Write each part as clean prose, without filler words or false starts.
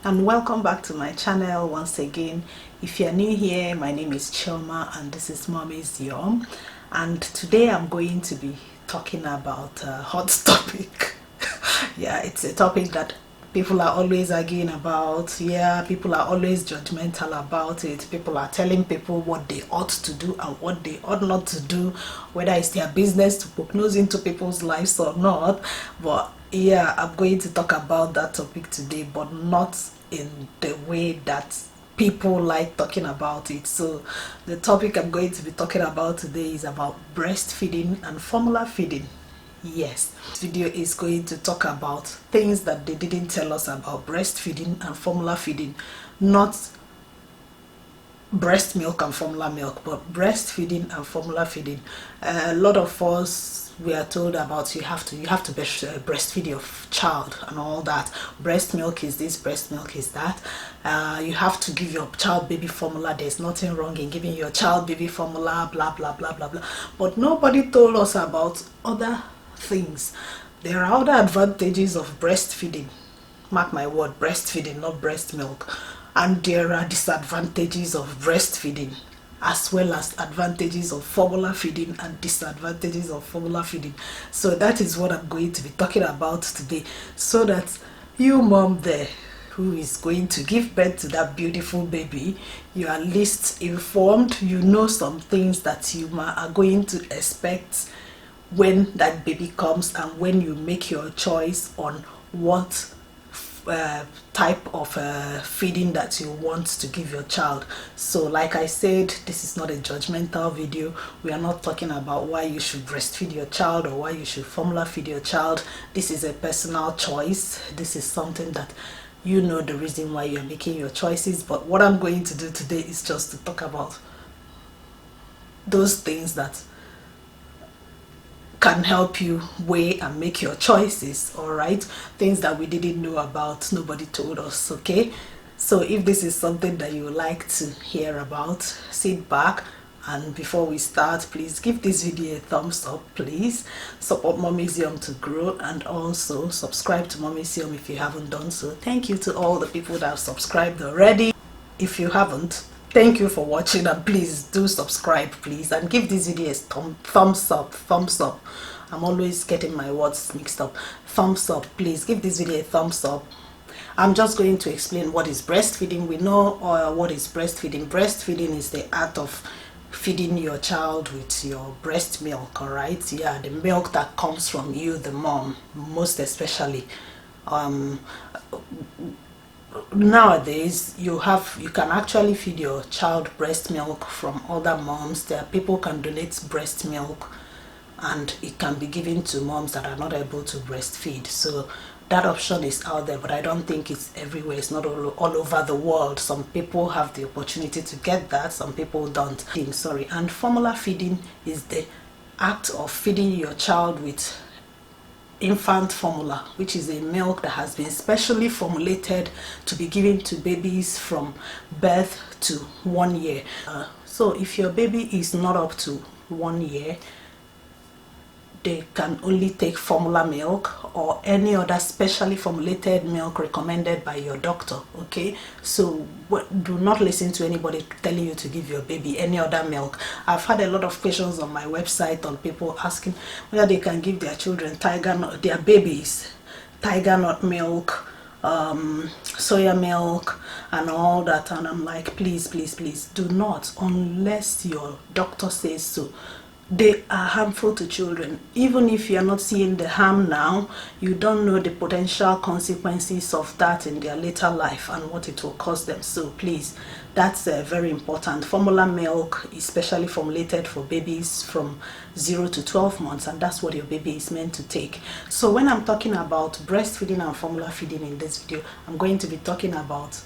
And welcome back to my channel once again. If you're new here, my name is Choma and this is Mommy's Yum, and today I'm going to be talking about a hot topic. Yeah, it's a topic that people are always arguing about. Yeah, people are always judgmental about it. People are telling people what they ought to do and what they ought not to do, whether it's their business to poke nose into people's lives or not. But yeah, I'm going to talk about that topic today, but not in the way that people like talking about it. So the topic I'm going to be talking about today is about breastfeeding and formula feeding. Yes, this video is going to talk about things that they didn't tell us about breastfeeding and formula feeding. Not breast milk and formula milk, but breastfeeding and formula feeding. A lot of us, we are told about you have to breastfeed your child and all that. Breast milk is this, breast milk is that. You have to give your child baby formula. There's nothing wrong in giving your child baby formula, blah blah blah blah blah. But nobody told us about other things. There are other advantages of breastfeeding. Mark my word, breastfeeding, not breast milk. And there are disadvantages of breastfeeding, as well as advantages of formula feeding and disadvantages of formula feeding. So that is what I'm going to be talking about today, so that you mom there who is going to give birth to that beautiful baby, you are at least informed. You know some things that you are going to expect when that baby comes, and when you make your choice on what type of feeding that you want to give your child. So like I said, this is not a judgmental video. We are not talking about why you should breastfeed your child or why you should formula feed your child. This is a personal choice. This is something that you know the reason why you're making your choices. But what I'm going to do today is just to talk about those things that can help you weigh and make your choices. All right, things that we didn't know about, nobody told us. Okay, so if this is something that you would like to hear about, sit back, and before we start, please give this video a thumbs up. Please support Mommy's Yum to grow, and also subscribe to Mommy's Yum if you haven't done so. Thank you to all the people that have subscribed already. If you haven't, thank you for watching, and please do subscribe, please, and give this video a thumbs up. I'm always getting my words mixed up. Thumbs up, please give this video a thumbs up. I'm just going to explain what is breastfeeding. We know what is breastfeeding. Breastfeeding is the act of feeding your child with your breast milk. All right, yeah, the milk that comes from you, the mom, most especially. Nowadays you can actually feed your child breast milk from other moms. There are people can donate breast milk, and it can be given to moms that are not able to breastfeed. So that option is out there, but I don't think it's everywhere. It's not all over the world. Some people have the opportunity to get that, some people don't. Sorry. And formula feeding is the act of feeding your child with infant formula, which is a milk that has been specially formulated to be given to babies from birth to 1 year. So if your baby is not up to 1 year, they can only take formula milk or any other specially formulated milk recommended by your doctor. Okay, so do not listen to anybody telling you to give your baby any other milk. I've had a lot of questions on my website on people asking whether they can give their children their babies tiger nut milk, soya milk and all that, and I'm like, please do not, unless your doctor says so. They are harmful to children. Even if you are not seeing the harm now, you don't know the potential consequences of that in their later life and what it will cause them. So please, that's very important. Formula milk is specially formulated for babies from 0 to 12 months, and that's what your baby is meant to take. So when I'm talking about breastfeeding and formula feeding in this video, I'm going to be talking about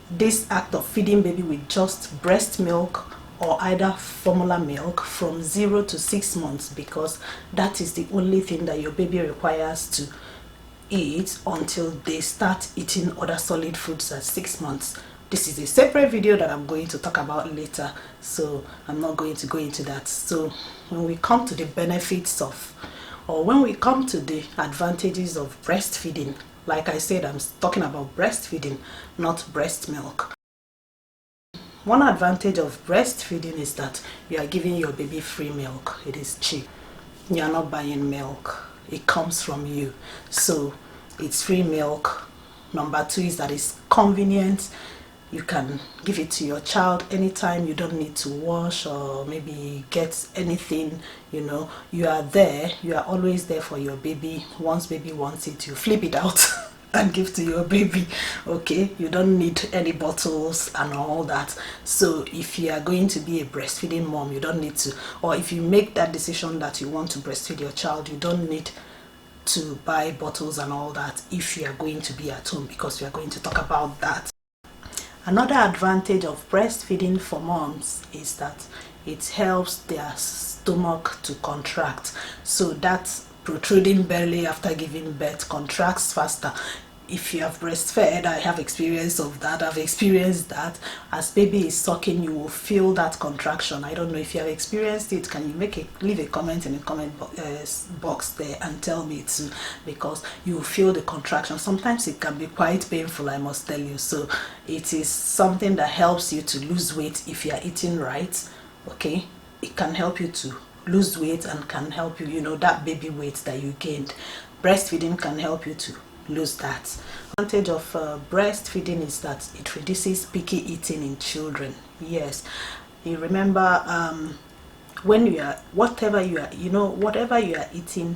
this act of feeding baby with just breast milk or either formula milk from 0 to 6 months, because that is the only thing that your baby requires to eat until they start eating other solid foods at 6 months. This is a separate video that I'm going to talk about later, so I'm not going to go into that. So when we come to the benefits of, or when we come to the advantages of breastfeeding, like I said, I'm talking about breastfeeding, not breast milk. One advantage of breastfeeding is that you are giving your baby free milk. It is cheap. You are not buying milk. It comes from you. So it's free milk. Number two is that it's convenient. You can give it to your child anytime. You don't need to wash or maybe get anything. You are there. You are always there for your baby. Once baby wants it, you flip it out and give to your baby. Okay, you don't need any bottles and all that. So if you are going to be a breastfeeding mom, you don't need to, or if you make that decision that you want to breastfeed your child, you don't need to buy bottles and all that if you are going to be at home, because we are going to talk about that. Another advantage of breastfeeding for moms is that it helps their stomach to contract. So that protruding belly after giving birth contracts faster. If you have breastfed, I have experience of that. I've experienced that. As baby is sucking, you will feel that contraction. I don't know if you have experienced it. Can you leave a comment in the comment box there and tell me too, because you will feel the contraction. Sometimes it can be quite painful, I must tell you. So it is something that helps you to lose weight if you are eating right. Okay, it can help you to lose weight and can help you, that baby weight that you gained. Breastfeeding can help you to lose that. Advantage of breastfeeding is that it reduces picky eating in children. Yes, you remember when whatever you are eating,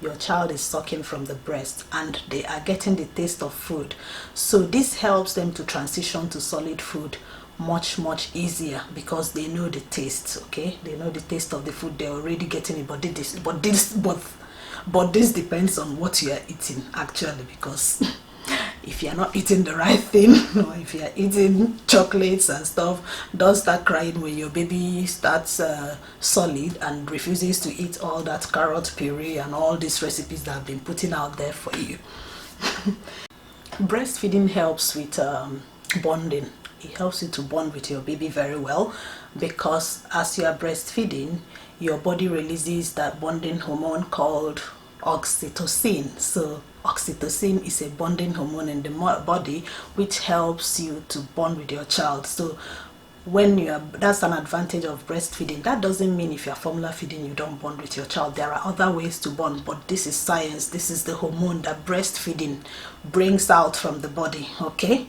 your child is sucking from the breast and they are getting the taste of food. So this helps them to transition to solid food much easier, because they know the taste. Okay, they know the taste of the food, they're already getting it. But this depends on what you are eating actually, because if you're not eating the right thing, or if you're eating chocolates and stuff, don't start crying when your baby starts solid and refuses to eat all that carrot puree and all these recipes that have been putting out there for you. Breastfeeding helps with bonding. It helps you to bond with your baby very well, because as you are breastfeeding, your body releases that bonding hormone called oxytocin. So oxytocin is a bonding hormone in the body which helps you to bond with your child. So that's an advantage of breastfeeding. That doesn't mean if you're formula feeding you don't bond with your child. There are other ways to bond, but this is science. This is the hormone that breastfeeding brings out from the body. Okay,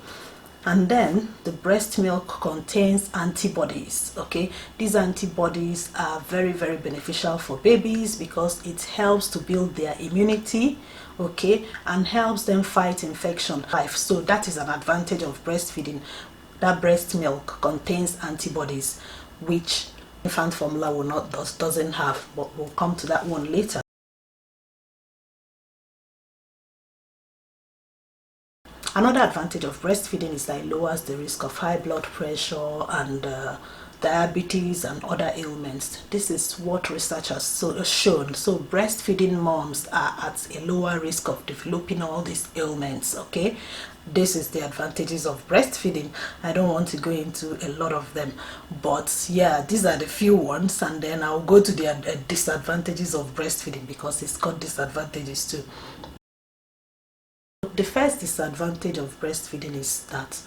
and then the breast milk contains antibodies. Okay, these antibodies are very beneficial for babies because it helps to build their immunity, okay, and helps them fight infection. So that is an advantage of breastfeeding, that breast milk contains antibodies which infant formula doesn't have, but we'll come to that one later. Another advantage of breastfeeding is that it lowers the risk of high blood pressure and diabetes and other ailments. This is what research has shown. So breastfeeding moms are at a lower risk of developing all these ailments. Okay, this is the advantages of breastfeeding. I don't want to go into a lot of them, but yeah, these are the few ones, and then I'll go to the disadvantages of breastfeeding, because it's got disadvantages too. The first disadvantage of breastfeeding is that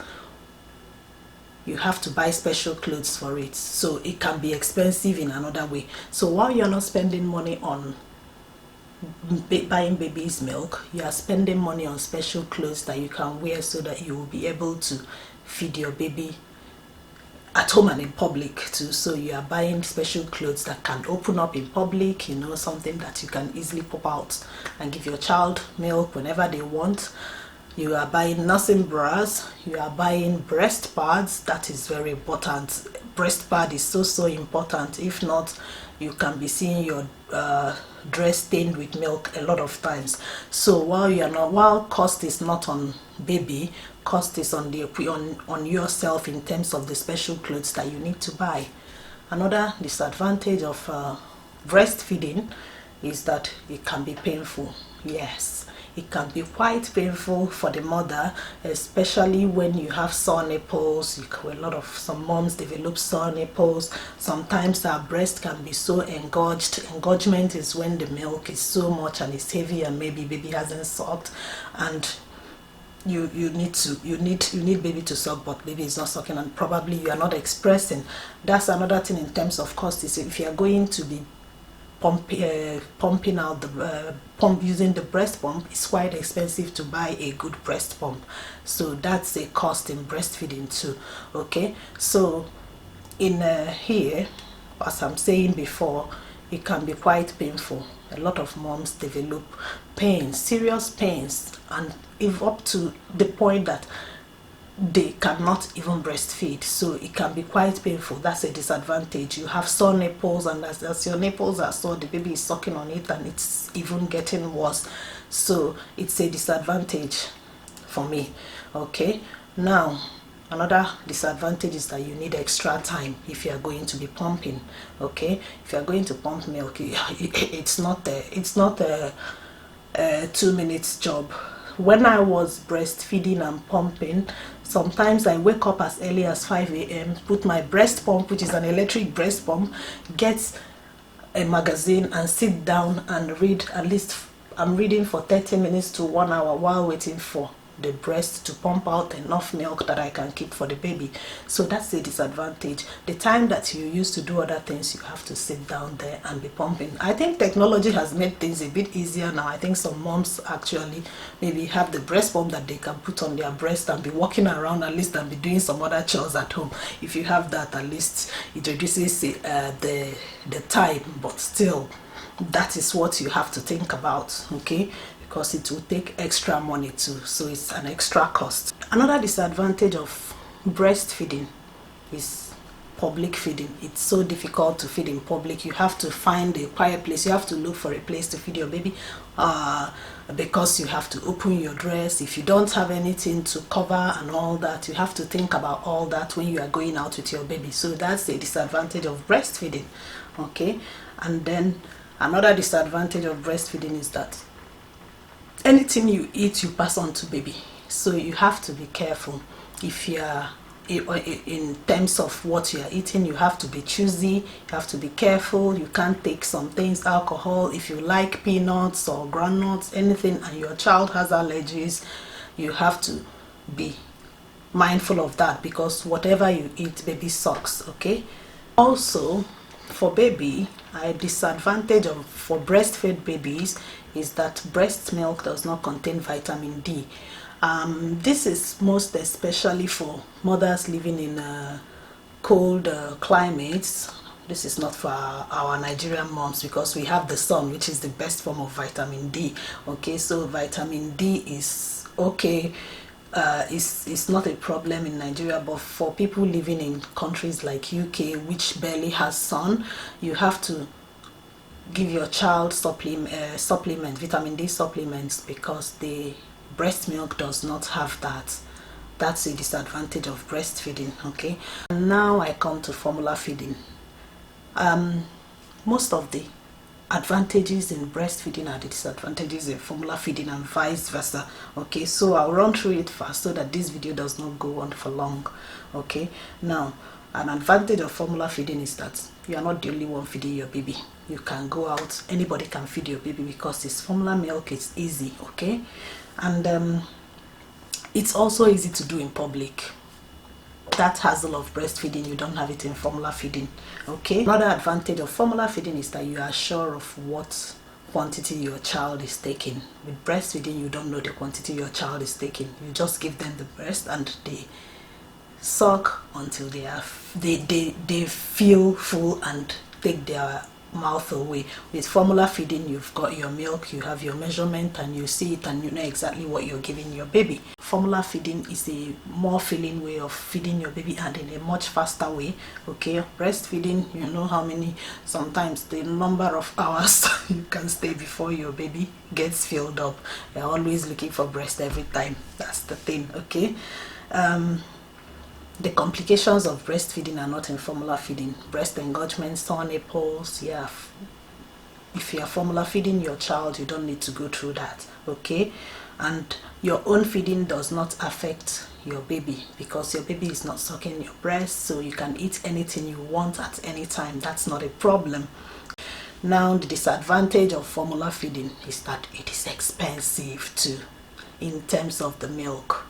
you have to buy special clothes for it, so it can be expensive in another way. So while you're not spending money on buying baby's milk, you are spending money on special clothes that you can wear so that you will be able to feed your baby at home and in public too. So you are buying special clothes that can open up in public, something that you can easily pop out and give your child milk whenever they want. You are buying nursing bras, you are buying breast pads. That is very important. Breast pad is so important. If not, you can be seeing your dress stained with milk a lot of times. So while cost is not on baby, cost is on yourself in terms of the special clothes that you need to buy. Another disadvantage of breastfeeding is that it can be painful. Yes, it can be quite painful for the mother, especially when you have sore nipples. Some moms develop sore nipples. Sometimes our breast can be so engorged. Engorgement is when the milk is so much and it's heavy and maybe baby hasn't sucked, and you need baby to suck, but baby is not sucking, and probably you are not expressing. That's another thing in terms of cost. Is if you are going to be pumping out the pump using the breast pump, it's quite expensive to buy a good breast pump. So that's a cost in breastfeeding too. Okay, so in here, as I'm saying before, it can be quite painful. A lot of moms develop pains, serious pains, and if up to the point that they cannot even breastfeed, so it can be quite painful. That's a disadvantage. You have sore nipples, and as your nipples are sore, the baby is sucking on it and it's even getting worse. So it's a disadvantage for me. Okay, now another disadvantage is that you need extra time if you are going to be pumping. Okay, if you are going to pump milk, it's not a 2 minutes job. When I was breastfeeding and pumping, sometimes I wake up as early as 5 a.m, put my breast pump, which is an electric breast pump, get a magazine and sit down and read. At least I'm reading for 30 minutes to 1 hour while waiting for the breast to pump out enough milk that I can keep for the baby. So that's the disadvantage. The time that you use to do other things, you have to sit down there and be pumping. I think technology has made things a bit easier now. I think some moms actually maybe have the breast pump that they can put on their breast and be walking around at least and be doing some other chores at home. If you have that, at least it reduces the time, but still that is what you have to think about. Okay, because it will take extra money too, so it's an extra cost. Another disadvantage of breastfeeding is public feeding. It's so difficult to feed in public. You have to find a quiet place. You have to look for a place to feed your baby, because you have to open your dress. If you don't have anything to cover and all that, you have to think about all that when you are going out with your baby. So that's the disadvantage of breastfeeding. Okay, and then another disadvantage of breastfeeding is that anything you eat, you pass on to baby. So you have to be careful. If you are in terms of what you are eating, you have to be choosy. You have to be careful. You can't take some things, alcohol. If you like peanuts or groundnuts, anything, and your child has allergies, you have to be mindful of that, because whatever you eat, baby sucks. Okay, also for baby, a disadvantage for breastfed babies is that breast milk does not contain vitamin D. This is most especially for mothers living in cold climates. This is not for our Nigerian moms, because we have the sun, which is the best form of vitamin D. Okay, so vitamin D is okay. It's not a problem in Nigeria, but for people living in countries like UK, which barely has sun, you have to give your child vitamin D supplements, because the breast milk does not have that. That's a disadvantage of breastfeeding. Okay, and now I come to formula feeding. Most of the advantages in breastfeeding are the disadvantages in formula feeding, and vice versa. Okay, so I'll run through it fast so that this video does not go on for long. Okay, now an advantage of formula feeding is that you are not the only one feeding your baby. You can go out, anybody can feed your baby, because it's formula milk. It's easy. Okay, and it's also easy to do in public. That hassle of breastfeeding, you don't have it in formula feeding. Okay, another advantage of formula feeding is that you are sure of what quantity your child is taking. With breastfeeding, you don't know the quantity your child is taking. You just give them the breast and they suck until they feel full and take their mouth away. With formula feeding, you've got your milk, you have your measurement, and you see it, and you know exactly what you're giving your baby. Formula feeding is a more filling way of feeding your baby, and in a much faster way. Okay, breastfeeding, you know how many, sometimes the number of hours you can stay before your baby gets filled up. You're always looking for breast every time. That's the thing. Okay, the complications of breastfeeding are not in formula feeding. Breast engorgement, sore nipples, yeah. If you are formula feeding your child, you don't need to go through that. Okay, and your own feeding does not affect your baby, because your baby is not sucking your breast, so you can eat anything you want at any time. That's not a problem. Now, the disadvantage of formula feeding is that it is expensive too. in terms of the milk.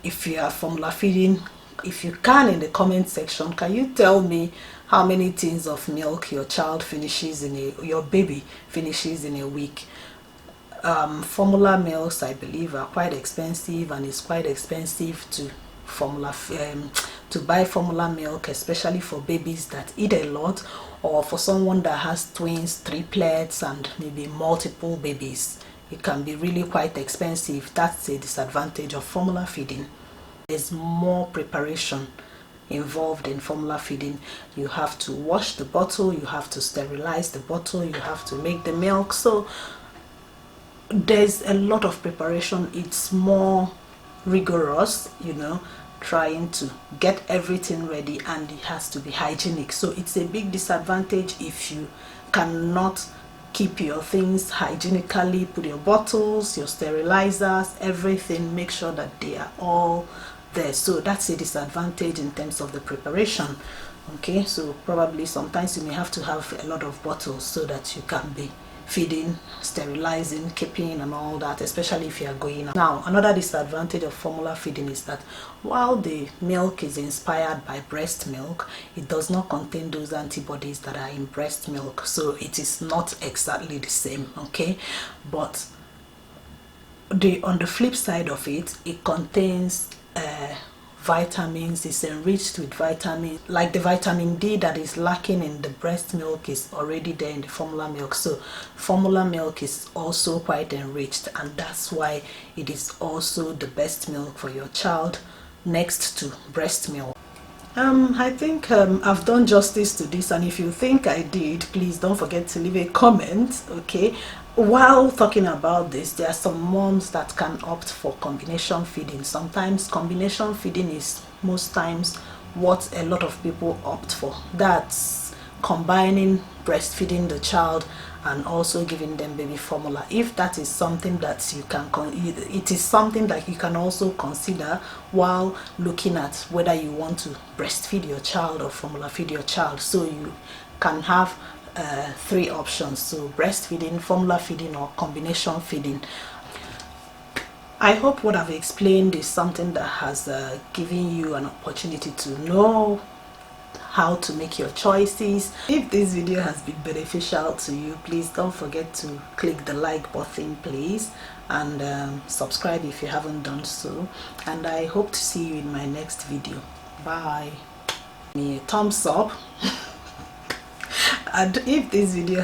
If you are formula feeding, if you can, in the comment section, can you tell me how many tins of milk your child finishes your baby finishes in a week? Formula milks, I believe, are quite expensive, and it's quite expensive to buy formula milk, especially for babies that eat a lot, or for someone that has twins, triplets, and maybe multiple babies. It can be really quite expensive. That's a disadvantage of formula feeding. There's more preparation involved in formula feeding. You have to wash the bottle, you have to sterilize the bottle, you have to make the milk, so there's a lot of preparation. It's more rigorous, trying to get everything ready, and it has to be hygienic. So it's a big disadvantage if you cannot keep your things hygienically. Put your bottles, your sterilizers, everything, make sure that they are all there. So that's a disadvantage in terms of the preparation. Okay, so probably sometimes you may have to have a lot of bottles so that you can be feeding, sterilizing, keeping, and all that, especially if you are going out. Now, another disadvantage of formula feeding is that while the milk is inspired by breast milk, it does not contain those antibodies that are in breast milk, so it is not exactly the same. Okay, but on the flip side of it, it contains vitamins. It's enriched with vitamins, like the vitamin D that is lacking in the breast milk is already there in the formula milk. So formula milk is also quite enriched, and that's why it is also the best milk for your child next to breast milk. I think I've done justice to this, and if you think I did, please don't forget to leave a comment. Okay, while talking about this, there are some moms that can opt for combination feeding. Sometimes combination feeding is most times what a lot of people opt for. That's combining breastfeeding the child and also giving them baby formula. If that is something that you can, it is something that you can also consider while looking at whether you want to breastfeed your child or formula feed your child. So you can have 3 options: so breastfeeding, formula feeding, or combination feeding. I hope what I've explained is something that has given you an opportunity to know how to make your choices. If this video has been beneficial to you, please don't forget to click the like button, please, and subscribe if you haven't done so. And I hope to see you in my next video. Bye. Give me a thumbs up. And if this video